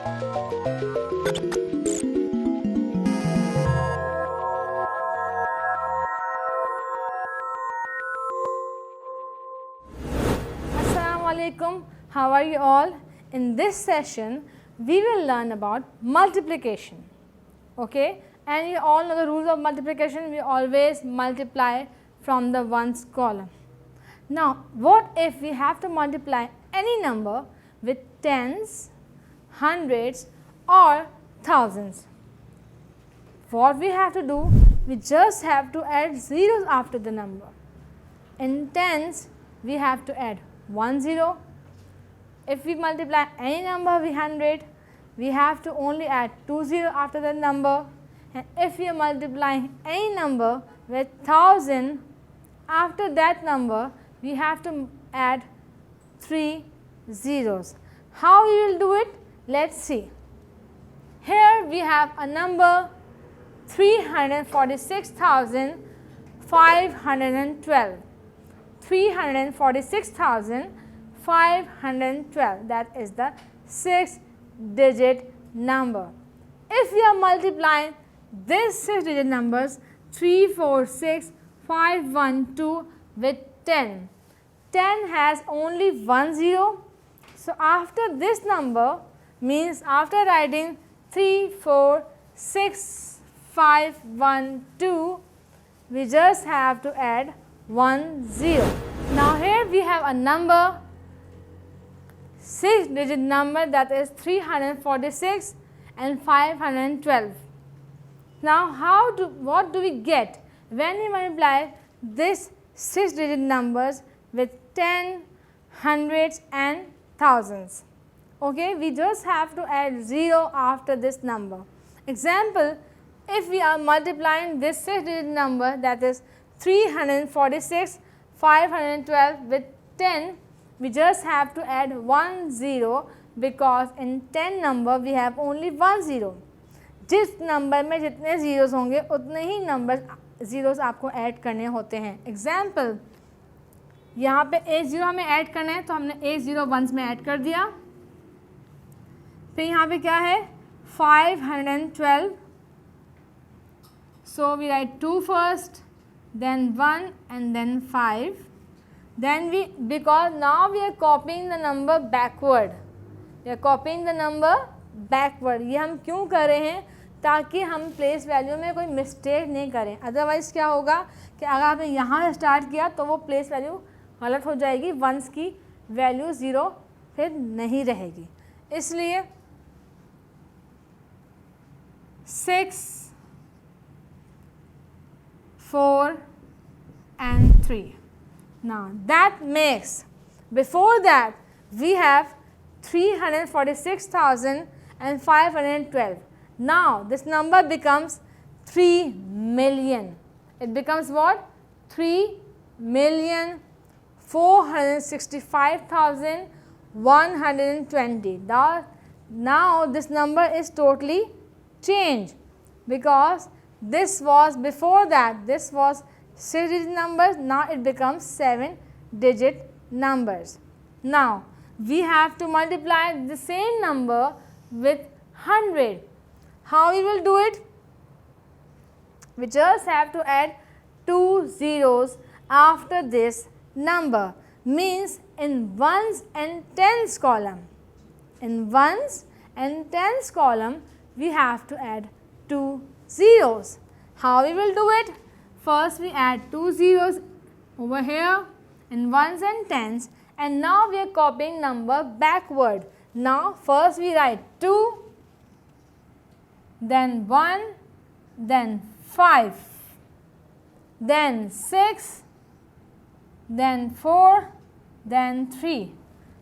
Assalamualaikum. How are you all? In this session, we will learn about multiplication. Okay, and you all know the rules of multiplication. We always multiply from the ones column. Now, what if we have to multiply any number with tens, hundreds or thousands? What we have to do, we just have to add zeros after the number. In tens, we have to add 1 0. If we multiply any number with 100, we have to only add 2 0 after the number. And if we are multiplying any number with 1000, after that number, we have to add 3 zeros. How we will do it? Let's see. Here we have a number 346,512. 346,512, that is the 6-digit number. If we are multiplying these 6-digit numbers 346,512 with 10, 10 has only 1 0. So, after this number means after writing 346,512, we just have to add 1 0. Now, here we have a number, 6-digit number, that is 346 and 512. Now, what do we get when we multiply these 6-digit numbers with 10, hundreds and thousands? Okay, we just have to add 0 after this number. Example, if we are multiplying this 6-digit number, that is 346, 512 with 10, we just have to add 1 0 because in 10 number we have only 1 0. जिस number में जितने zeros होंगे उतने ही number zeros आपको add करने होते हैं. Example, यहाँ पे एक ज़ीरो हमें ऐड करना है तो हमने एक ज़ीरो वंस में ऐड कर दिया. फिर यहाँ पे क्या है 512. So we write 2 first, then 1 and then 5. Then because now we are copying the number backward. We are copying the number backward. ये हम क्यों कर रहे हैं? ताकि हम प्लेस वैल्यू में कोई मिस्टेक नहीं करें. अदरवाइज़ क्या होगा कि अगर आपने यहाँ स्टार्ट किया तो वो प्लेस वैल्यू गलत हो जाएगी, वंस की वैल्यू 0 फिर नहीं रहेगी. इसलिए 6, 4 and 3. Now, that makes, before that we have 346,512. Now, this number becomes 3 million. It becomes what? 3,465,120. Now, this number is totally changed because this was before that, this was 6-digit numbers, now it becomes 7-digit numbers. Now, we have to multiply the same number with 100. How we will do it? We just have to add 2 zeros after this number, means in ones and tens column. In ones and tens column, we have to add 2 zeros. How we will do it? First we add 2 zeros over here in ones and tens, and now we are copying number backward. Now first we write 2, then 1, then 5, then 6, then 4, then 3.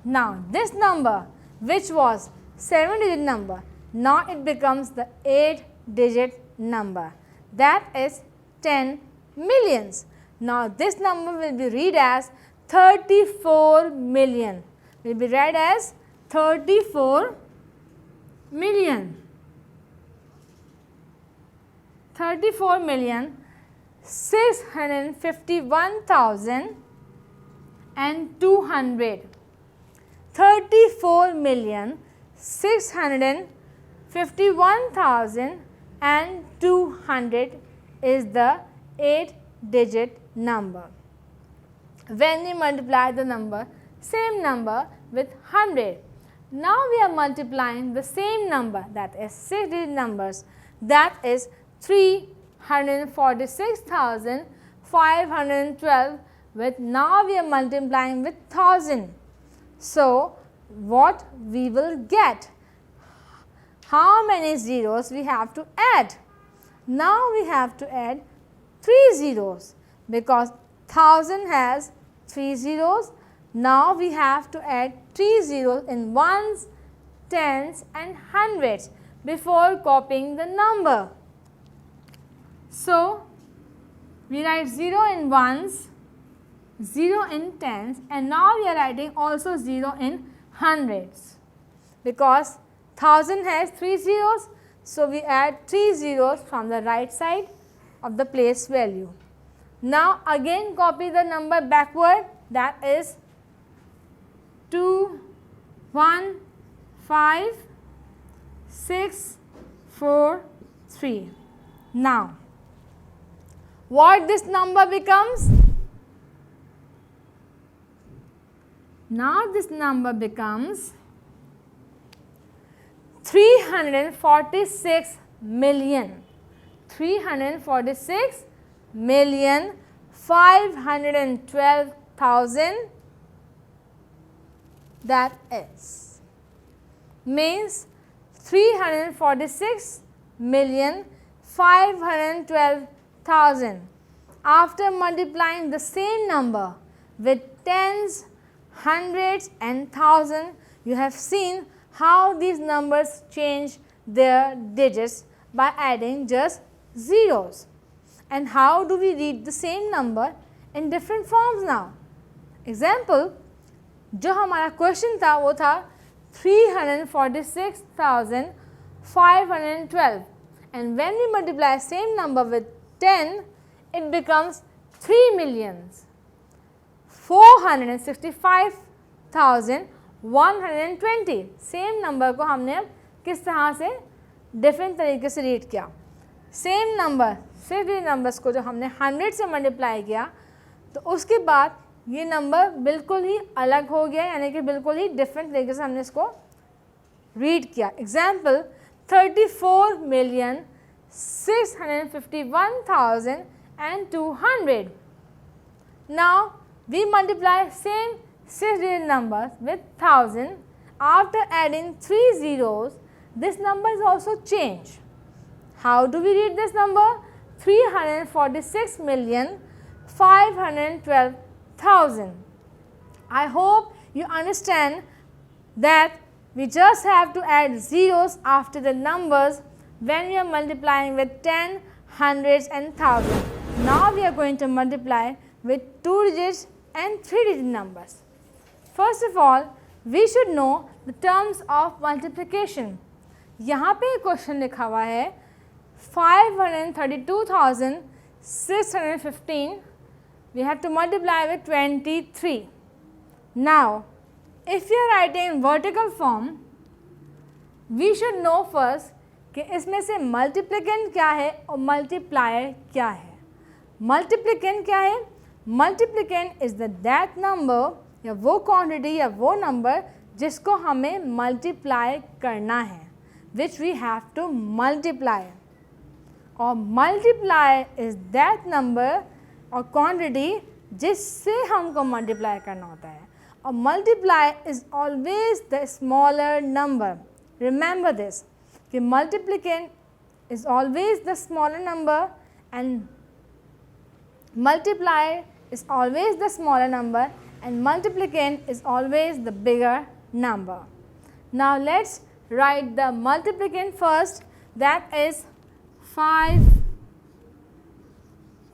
Now this number, which was 7-digit number, now it becomes the 8-digit number, that is 10 millions. Now this number will be read as 34 million. Will be read as 34 million. 34,651,200. 34,651,200. 651,200 is the 8-digit number. When we multiply the number, same number with 100. Now we are multiplying the same number, that is 6-digit numbers, that is 346,512 with, now we are multiplying with 1000. So what we will get? How many zeros we have to add? Now we have to add 3 zeros because 1000 has 3 zeros. Now we have to add 3 zeros in ones, tens and hundreds before copying the number. So we write 0 in ones, 0 in tens, and now we are writing also 0 in hundreds because 1000 has 3 zeros. So we add 3 zeros from the right side of the place value. Now again copy the number backward, that is 2, 1, 5, 6, 4, 3. Now what this number becomes? Now this number becomes 346 million. 346,512,000, that is, means 346,512,000. After multiplying the same number with tens, hundreds and thousand, you have seen how these numbers change their digits by adding just zeros. And how do we read the same number in different forms now? Example, जो हमारा question था वो था 346,512, and when we multiply same number with 10, it becomes 3,465,120. Same number को हमने अब किस तरह से डिफरेंट तरीके से रीड किया? सेम नंबर, 6 डिजिट नंबर्स को जो हमने 100 से मल्टीप्लाई किया तो उसके बाद ये नंबर बिल्कुल ही अलग हो गया, यानी कि बिल्कुल ही डिफरेंट तरीके से हमने इसको रीड किया. Example 34,651,200. Now we multiply same 6-digit numbers with 1000. After adding 3 zeros, this number is also changed. How do we read this number? 346,512,000. I hope you understand that we just have to add zeros after the numbers when we are multiplying with 10, hundreds and thousands. Now we are going to multiply with 2 digits and 3 digit numbers. First of all, we should know the terms of multiplication. यहाँ पे एक question लिखा हुआ है 532,615. We have to multiply with 23. Now, if you are writing in vertical form, we should know first कि इसमें से multiplicand क्या है और multiplier क्या है. Multiplicand क्या है? Multiplicand is that number या वो quantity या वो number जिसको हमें multiply करना है, which we have to multiply. और multiplier is that number और quantity जिससे हमको multiply करना होता है. और multiplier is always the smaller number. Remember this, कि multiplicand is always the smaller number and multiplier is always the smaller number and multiplicand is always the bigger number. Now let's write the multiplicand first, that is 5,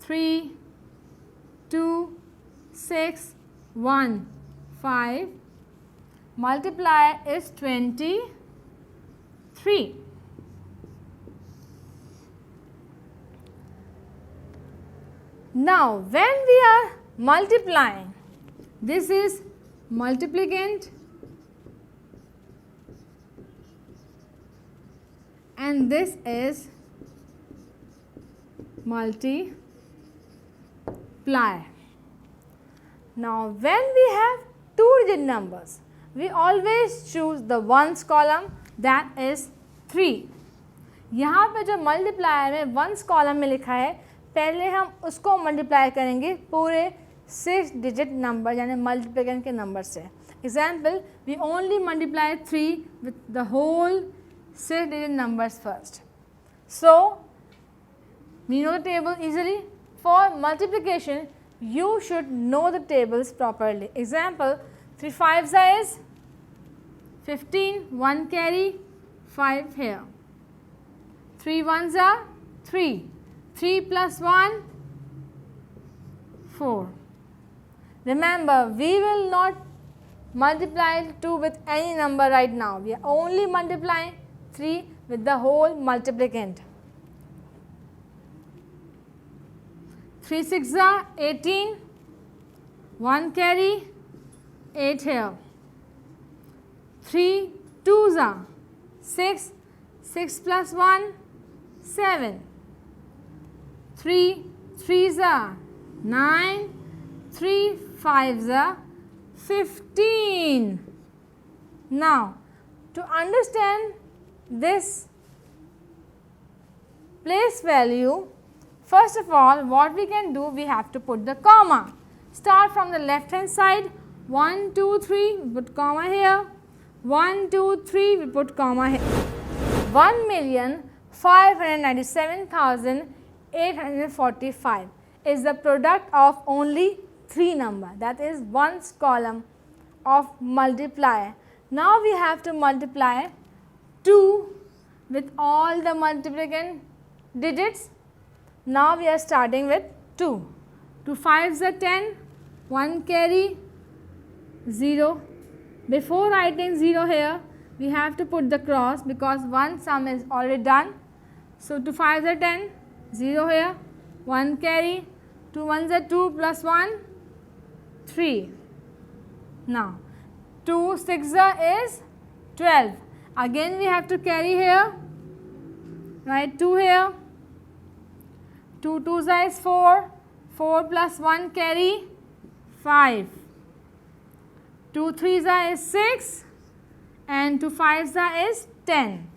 3, 2, 6, 1, 5. Multiplier is 23. Now when we are multiplying, this is multiplicand and this is multiply. Now when we have 2-digit numbers, we always choose the ones column, that is 3. यहाँ पे जो multiplier में ones column में लिखा है, पहले हम उसको मल्टीप्लाई करेंगे पूरे 6 डिजिट नंबर यानी मल्टीप्लिकेशन के नंबर से. Example, we only multiply 3 with the whole 6 digit numbers first. So we know the table easily. For multiplication, you should know the tables properly. Example, 3 5s is 15, 1 carry, 5 here. 3 1s are 3. 3 plus 1, 4. Remember, we will not multiply 2 with any number right now. We are only multiplying 3 with the whole multiplicand. 3 6s are 18, 1 carry, 8 here. 3 2s are 6, 6 plus 1, 7. 3 3s are 9, 3 5s are 15. Now, to understand this place value, first of all, what we can do, we have to put the comma. Start from the left hand side. 1 2 3, we put comma here. 1 2 3, we put comma here. 1,597,845 is the product of only 3 number, that is ones column of multiplier. Now we have to multiply 2 with all the multiplicand digits. Now we are starting with 2. 2 5s are 10, 1 carry, 0. Before writing 0 here, we have to put the cross because one sum is already done. So 2 5s are 10, 0 here, 1 carry, 2 1s are 2 plus 1, 3. Now 2 6s is 12. Again we have to carry here, write 2 here. 2 2s is 4, 4 plus 1 carry, 5. 2 3s is 6 and 2 5s is 10.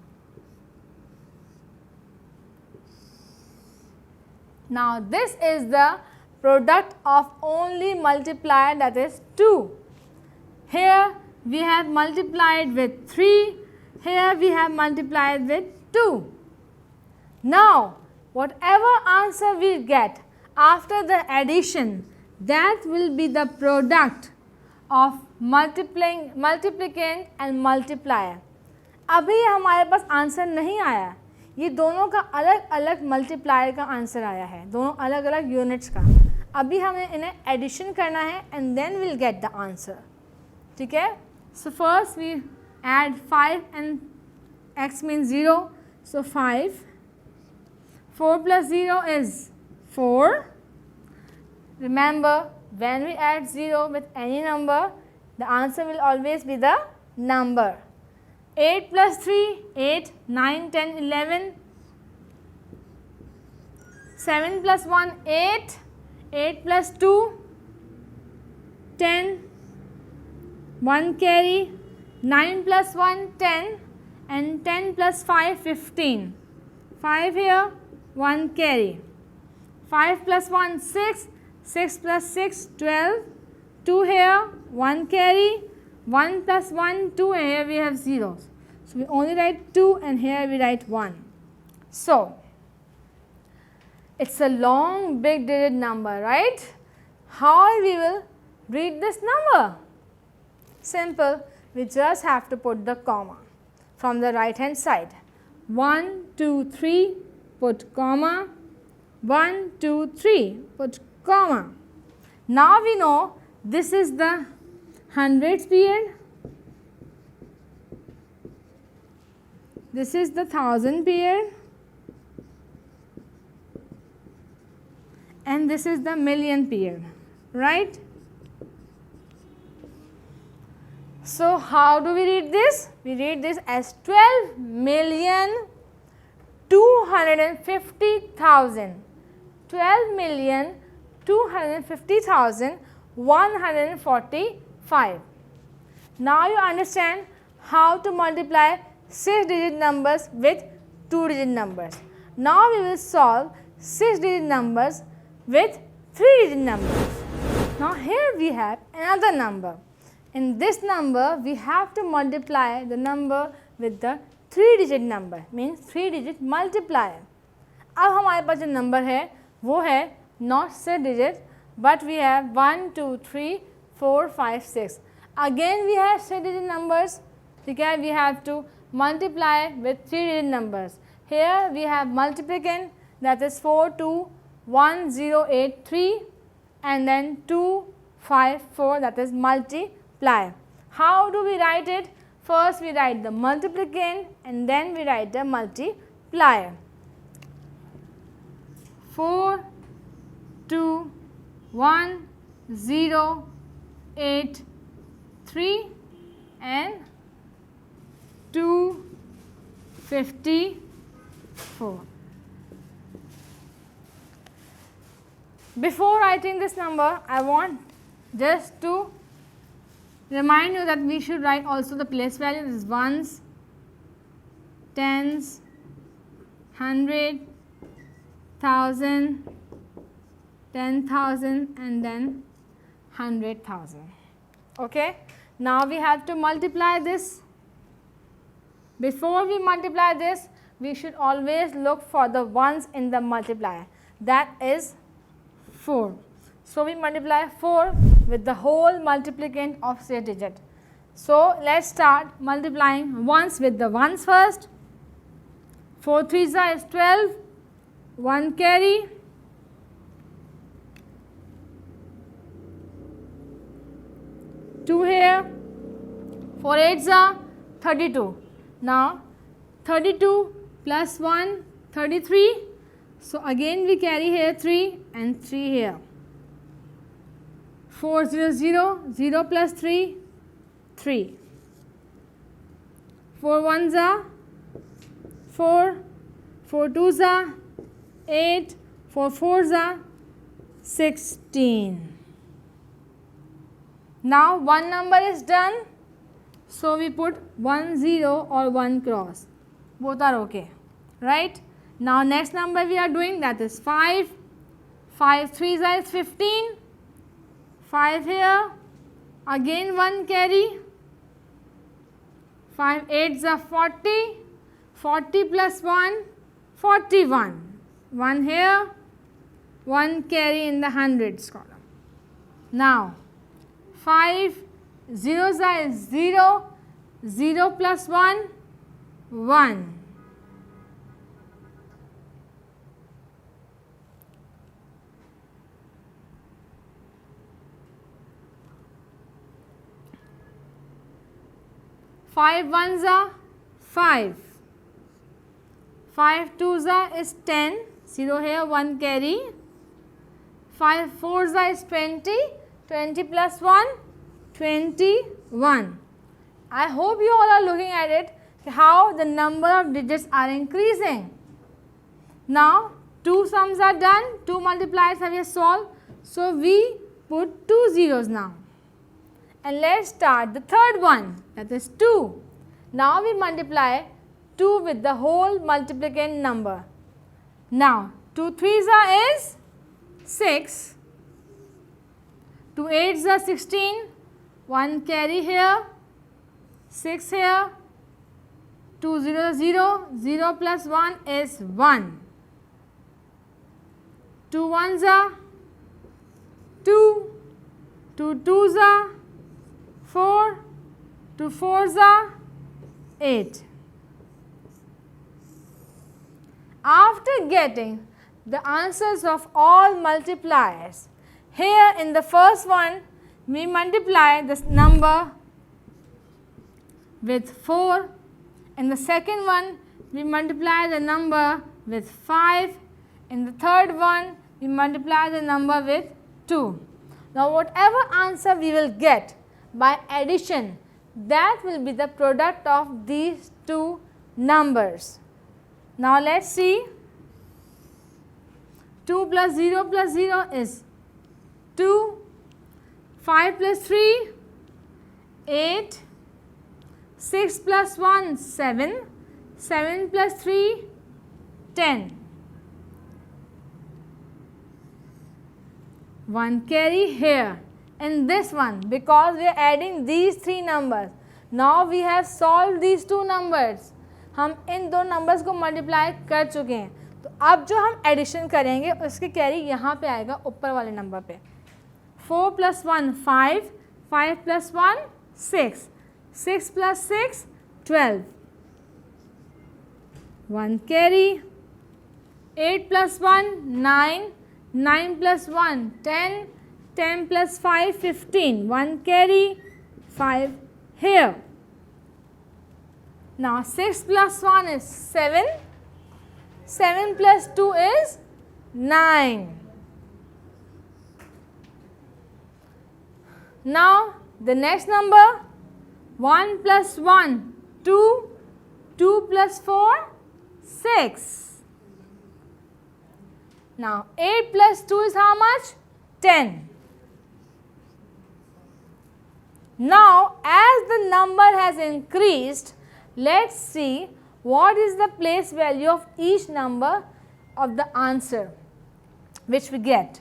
Now this is the product of only multiplier, that is 2. Here we have multiplied with 3, here we have multiplied with 2. Now whatever answer we get after the addition, that will be the product of multiplicand and multiplier. अभी हमारे पास answer नहीं आया, ये दोनों का अलग अलग multiplier का आंसर आया है, दोनों अलग अलग यूनिट्स का. अभी हमें इन्हें एडिशन करना है and then will get the answer. ठीक है. So first we add 5 and x means 0. So 5. 4 plus 0 is 4. Remember, when we add 0 with any number, the answer will always be the number. 8 plus 3, 8, 9, 10, 11. 7 plus 1, 8. 8 plus 2, 10. 1 carry. 9 plus 1, 10. And 10 plus 5, 15. 5 here, 1 carry. 5 plus 1, 6. 6 plus 6, 12. 2 here, 1 carry. 1 plus 1, 2, and here we have zeros. So we only write 2 and here we write 1. So it's a long big digit number, right? How we will read this number? Simple, we just have to put the comma from the right hand side. 1 2 3, put comma. 1 2 3, put comma. Now we know this is the hundreds period, this is the thousand period, and this is the million period, right? So how do we read this? We read this as 12 million 250,000. 12,250,145. Now you understand how to multiply 6-digit numbers with 2-digit numbers. Now we will solve 6-digit numbers with 3-digit numbers. Now here we have another number. In this number we have to multiply the number with the 3-digit number, means 3-digit multiplier. अब हमारे पास जो number है वो है not 6 digit, but we have 1, 2, 3, 4, 5, 6. Again we have 6-digit numbers. Okay, we have to multiply with 3-digit numbers. Here we have multiplicand, that is 421,083, and then 254, that is multiply. How do we write it? First we write the multiplicand and then we write the multiplier. 421,083 and 254. Before writing this number, I want just to remind you that we should write also the place value. This is ones, tens, 100, 1,000, 10,000 and then 100,000. Okay. Now we have to multiply this. Before we multiply this, we should always look for the ones in the multiplier. That is 4. So we multiply 4 with the whole multiplicand of 6 digit. So let's start multiplying ones with the ones first. 4 3s is 12, 1 carry, 2 here, 4 8s are 32. Now 32 plus 1, 33. So again we carry here 3 and 3 here. 4 0 0, 0 plus 3, 3. 4 1s are 4, 4 2s are 8, 4 4s are 16. Now one number is done, so we put 1 0 or 1 cross. Both are okay, right? Now next number we are doing, that is 5. 5 3s is 15. 5 here, again 1 carry, 5 8s are 40, 40 plus 1, 41, 1 here, 1 carry in the hundreds column. Now 5 zeros are 0, 0 plus 1, 1. Five ones are 5. 5 twos are is 10. 0 here, 1 carry. 5 fours are is 20. 20 plus 1, 21. I hope you all are looking at it, how the number of digits are increasing. Now 2 sums are done, 2 multipliers have been solved. So we put 2 zeros now. And let's start the third one, that is 2. Now we multiply 2 with the whole multiplicand number. Now 2 3s are is 6, 2 8s are 16, 1 carry here, 6 here, 2 0 0, 0 plus 1 is 1. 2 1s are 2, 2 2s are 4, 2 4s are 8. After getting the answers of all multipliers, here in the first one we multiply this number with 4. In the second one we multiply the number with 5. In the third one we multiply the number with 2. Now whatever answer we will get by addition, that will be the product of these two numbers. Now let's see. 2 plus 0 is 2. 5 plus 3, 8. 6 plus 1, 7. 7 plus 3, 10. 1 carry here in this one because we are adding these three numbers. Now we have solved these two numbers. हम इन दो numbers को multiply कर चुके हैं. तो अब जो हम एडिशन करेंगे उसकी कैरी यहाँ पे आएगा ऊपर वाले नंबर पे. 4 plus 1 5, 5 plus 1 6, 6 plus 6 12. 1 carry. 8 plus 1 9, 9 plus 1 10, 10 plus 5 15. 1 carry. 5 here. Now 6 plus 1 is 7, 7 plus 2 is 9. Now the next number, 1 plus 1 2, 2 plus 4 6. Now 8 plus 2 is how much? 10. Now as the number has increased, let's see what is the place value of each number of the answer which we get.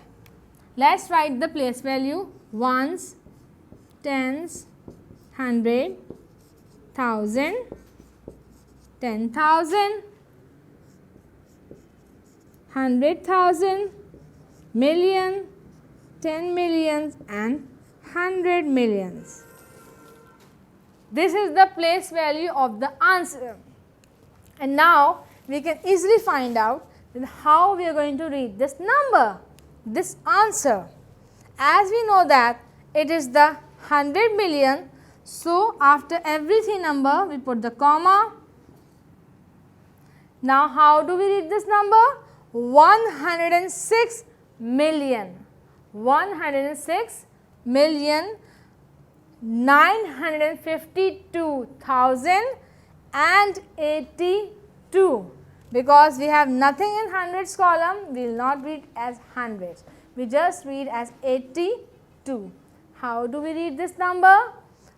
Let's write the place value: ones, tens, 100, 1000, 10,000, 100,000, million, 10 millions and 100 millions. This is the place value of the answer. And now we can easily find out how we are going to read this number, this answer. As we know that it is the 100 million, so after every three number we put the comma. Now how do we read this number? 106 million. 106 million 952,082. Because we have nothing in hundreds column, we will not read as hundreds. We just read as 82. How do we read this number?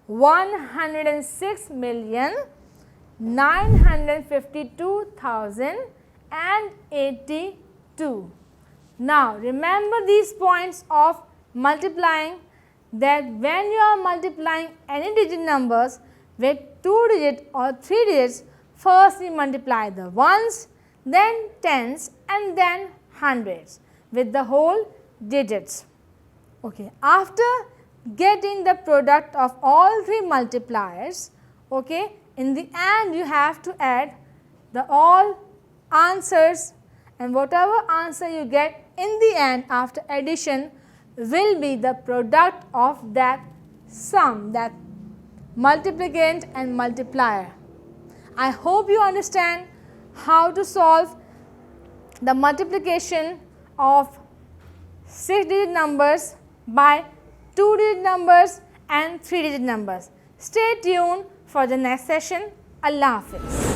106 million 952,082. Now remember these points of multiplying, that when you are multiplying any digit numbers with 2 digits or 3 digits, first we multiply the ones, then tens and then hundreds with the whole digits. Okay. After getting the product of all three multipliers, okay, in the end you have to add the all answers, and whatever answer you get in the end after addition will be the product of that sum, that multiplicand and multiplier. I hope you understand how to solve the multiplication of 6-digit numbers by 2-digit numbers and 3-digit numbers. Stay tuned for the next session. Allah Hafiz.